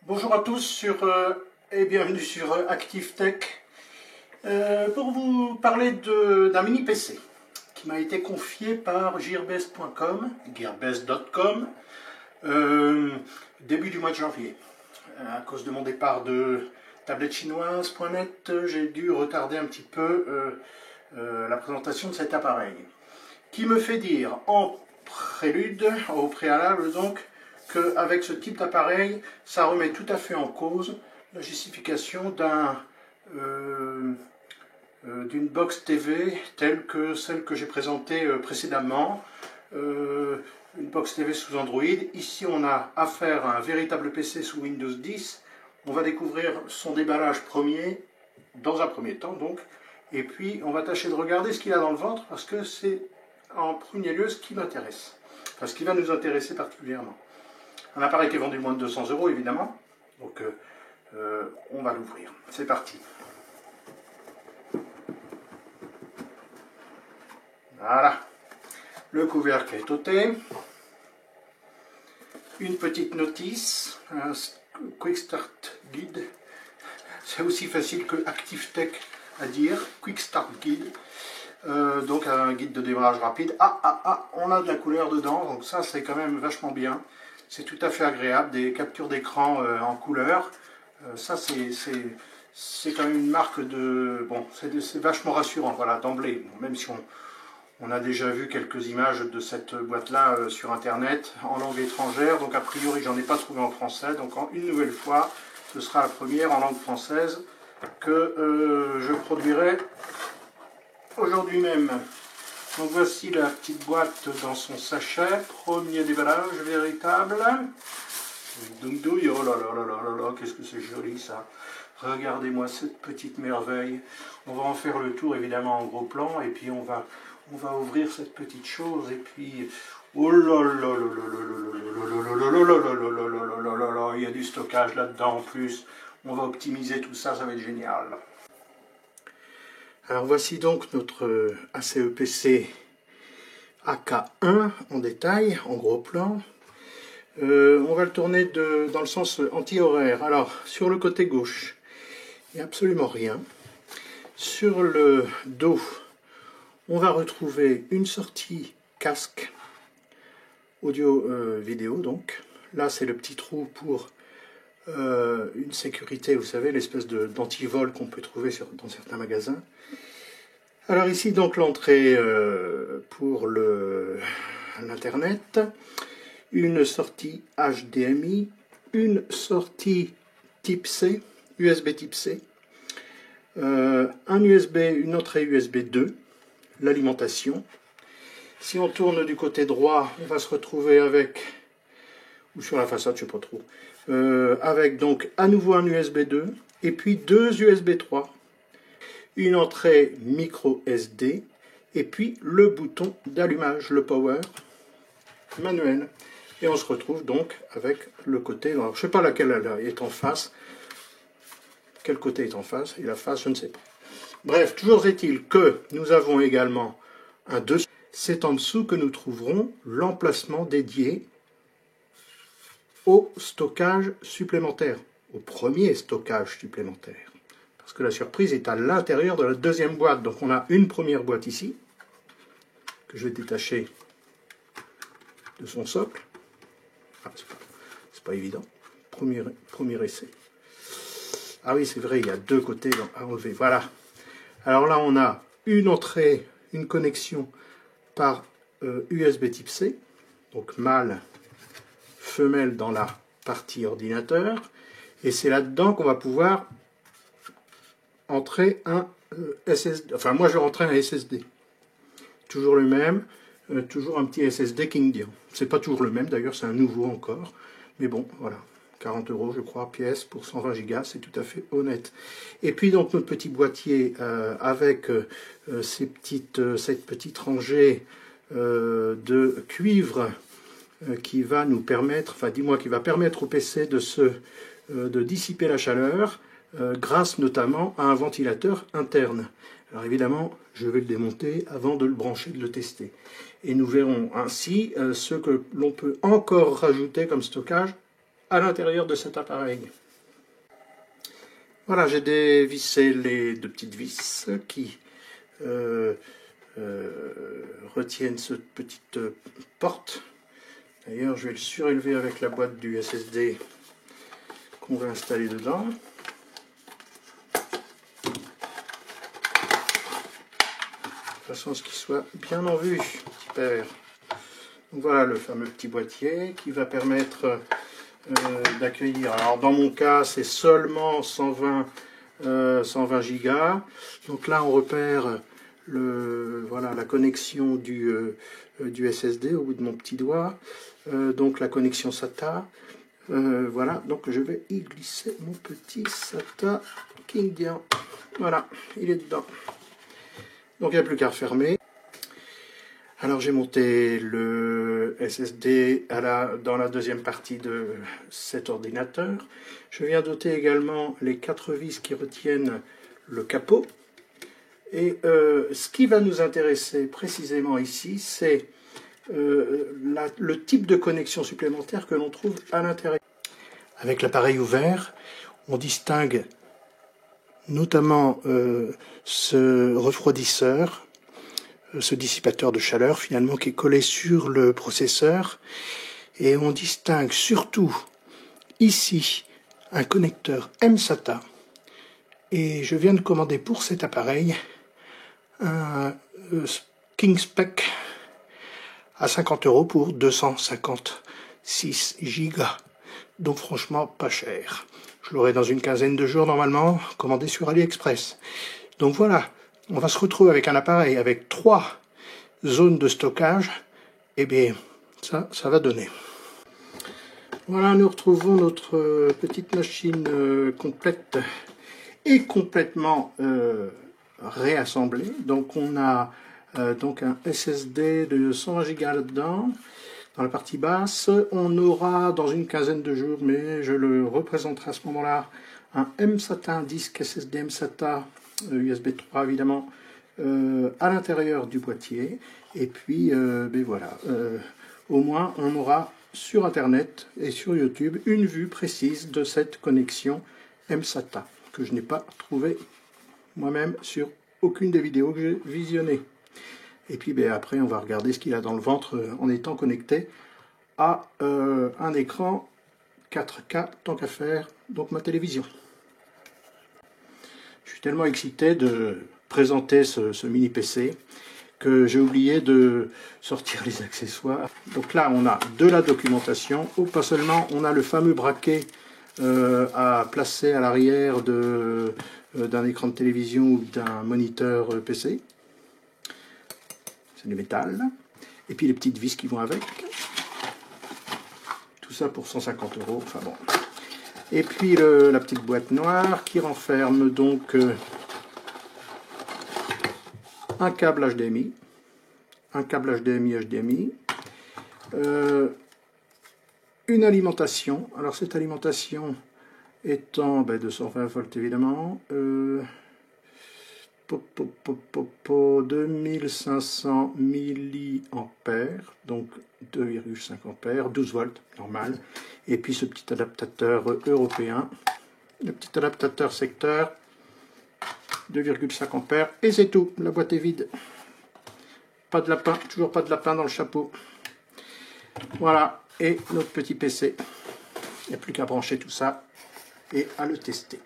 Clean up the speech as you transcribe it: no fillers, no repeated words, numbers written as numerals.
Bonjour à tous et bienvenue sur Active Tech pour vous parler d'un mini PC qui m'a été confié par gearbest.com, début du mois de janvier. À cause de mon départ de tablettechinoise.net, j'ai dû retarder un petit peu la présentation de cet appareil. Qui me fait dire en prélude, au préalable donc, qu'avec ce type d'appareil, ça remet tout à fait en cause la justification d'une box TV telle que celle que j'ai présentée précédemment, une box TV sous Android. Ici, on a affaire à un véritable PC sous Windows 10. On va découvrir son déballage premier, dans un premier temps donc, et puis on va tâcher de regarder ce qu'il a dans le ventre, parce que c'est en premier lieu ce qui m'intéresse, enfin ce qui va nous intéresser particulièrement. Un appareil qui est vendu moins de 200 € évidemment, donc on va l'ouvrir. C'est parti. Voilà, le couvercle est ôté. Une petite notice, un Quick Start Guide. C'est aussi facile que Active Tech à dire, Quick Start Guide. Donc un guide de démarrage rapide. On a de la couleur dedans, donc ça c'est quand même vachement bien. C'est tout à fait agréable, des captures d'écran en couleur. Ça c'est quand même une marque de... Bon, c'est vachement rassurant, voilà, d'emblée. Même si on a déjà vu quelques images de cette boîte-là sur Internet, en langue étrangère. Donc a priori, j'en ai pas trouvé en français. Donc une nouvelle fois, ce sera la première en langue française que je produirai aujourd'hui même. Donc voici la petite boîte dans son sachet, premier déballage véritable. Doudouille, oh là là là là là là, qu'est-ce que c'est joli ça. Regardez-moi cette petite merveille. On va en faire le tour évidemment en gros plan, et puis on va ouvrir cette petite chose, et puis oh là là là là là, il y a du stockage là-dedans en plus. On va optimiser tout ça, ça va être génial. Alors voici donc notre ACEPC AK1 en détail, en gros plan. On va le tourner dans le sens anti-horaire. Alors sur le côté gauche, il n'y a absolument rien. Sur le dos, on va retrouver une sortie casque audio-vidéo donc. Là c'est le petit trou pour une sécurité, vous savez, l'espèce d'antivol qu'on peut trouver dans certains magasins. Alors ici donc l'entrée pour l'internet, une sortie HDMI, une sortie type C, USB type C, un USB, une entrée USB 2, l'alimentation. Si on tourne du côté droit, on va se retrouver avec, ou sur la façade, je ne sais pas trop, avec donc à nouveau un USB 2 et puis deux USB 3. Une entrée micro SD, et puis le bouton d'allumage, le power manuel. Et on se retrouve donc avec le côté, alors je ne sais pas laquelle est en face, quel côté est en face, et la face je ne sais pas. Bref, toujours est-il que nous avons également un dessous. C'est en dessous que nous trouverons l'emplacement dédié au stockage supplémentaire, au premier stockage supplémentaire. Parce que la surprise est à l'intérieur de la deuxième boîte. Donc on a une première boîte ici, que je vais détacher de son socle. Ah, c'est pas évident. Premier essai. Ah oui, c'est vrai, il y a deux côtés à enlever. Voilà. Alors là, on a une entrée, une connexion par USB type C. Donc mâle, femelle dans la partie ordinateur. Et c'est là-dedans qu'on va pouvoir entrer un SSD, enfin moi je rentrais un SSD, toujours le même, toujours un petit SSD King Dian. C'est pas toujours le même d'ailleurs, c'est un nouveau encore, mais bon voilà, 40 € je crois pièce pour 120 Go, c'est tout à fait honnête. Et puis donc notre petit boîtier avec cette petite rangée de cuivre qui va nous permettre, enfin dis-moi, qui va permettre au PC de dissiper la chaleur, grâce notamment à un ventilateur interne. Alors évidemment, je vais le démonter avant de le brancher, de le tester. Et nous verrons ainsi ce que l'on peut encore rajouter comme stockage à l'intérieur de cet appareil. Voilà, j'ai dévissé les deux petites vis qui retiennent cette petite porte. D'ailleurs, je vais le surélever avec la boîte du SSD qu'on va installer dedans. De façon à ce qu'il soit bien en vue, petit père. Donc voilà le fameux petit boîtier qui va permettre d'accueillir. Alors dans mon cas, c'est seulement 120 gigas. Donc là, on repère voilà, la connexion du SSD au bout de mon petit doigt. Donc la connexion SATA. Voilà, donc je vais y glisser mon petit SATA Kingdian. Voilà, il est dedans. Donc il n'y a plus qu'à refermer. Alors j'ai monté le SSD dans la deuxième partie de cet ordinateur. Je viens doter également les 4 vis qui retiennent le capot. Et ce qui va nous intéresser précisément ici, c'est le type de connexion supplémentaire que l'on trouve à l'intérieur. Avec l'appareil ouvert, on distingue notamment ce refroidisseur, ce dissipateur de chaleur finalement qui est collé sur le processeur, et on distingue surtout ici un connecteur mSATA, et je viens de commander pour cet appareil un KingSpec à 50 € pour 256 gigas, donc franchement pas cher. Je l'aurai dans une quinzaine de jours normalement, commandé sur AliExpress. Donc voilà, on va se retrouver avec un appareil avec 3 zones de stockage. Et bien, ça va donner. Voilà, nous retrouvons notre petite machine complète et complètement réassemblée. Donc on a donc un SSD de 120 Go là-dedans. Dans la partie basse, on aura dans une quinzaine de jours, mais je le représenterai à ce moment-là, un mSATA, un disque SSD mSATA, USB 3 évidemment, à l'intérieur du boîtier. Et puis, ben voilà, au moins on aura sur Internet et sur YouTube une vue précise de cette connexion mSATA, que je n'ai pas trouvé moi-même sur aucune des vidéos que j'ai visionnées. Et puis ben, après, on va regarder ce qu'il a dans le ventre en étant connecté à un écran 4K, tant qu'à faire, donc ma télévision. Je suis tellement excité de présenter ce mini PC que j'ai oublié de sortir les accessoires. Donc là, on a de la documentation. Oh, pas seulement, on a le fameux braquet à placer à l'arrière d'un écran de télévision ou d'un moniteur PC. C'est du métal. Et puis les petites vis qui vont avec. Tout ça pour 150 €. Enfin bon. Et puis la petite boîte noire qui renferme donc un câble HDMI. Un câble HDMI. Une alimentation. Alors cette alimentation étant 220 volts évidemment. 2500 milliampères, donc 2,5 ampères, 12 volts, normal. Et puis ce petit adaptateur européen, le petit adaptateur secteur, 2,5 ampères, et c'est tout, la boîte est vide. Pas de lapin, toujours pas de lapin dans le chapeau. Voilà, et notre petit PC. Il n'y a plus qu'à brancher tout ça et à le tester.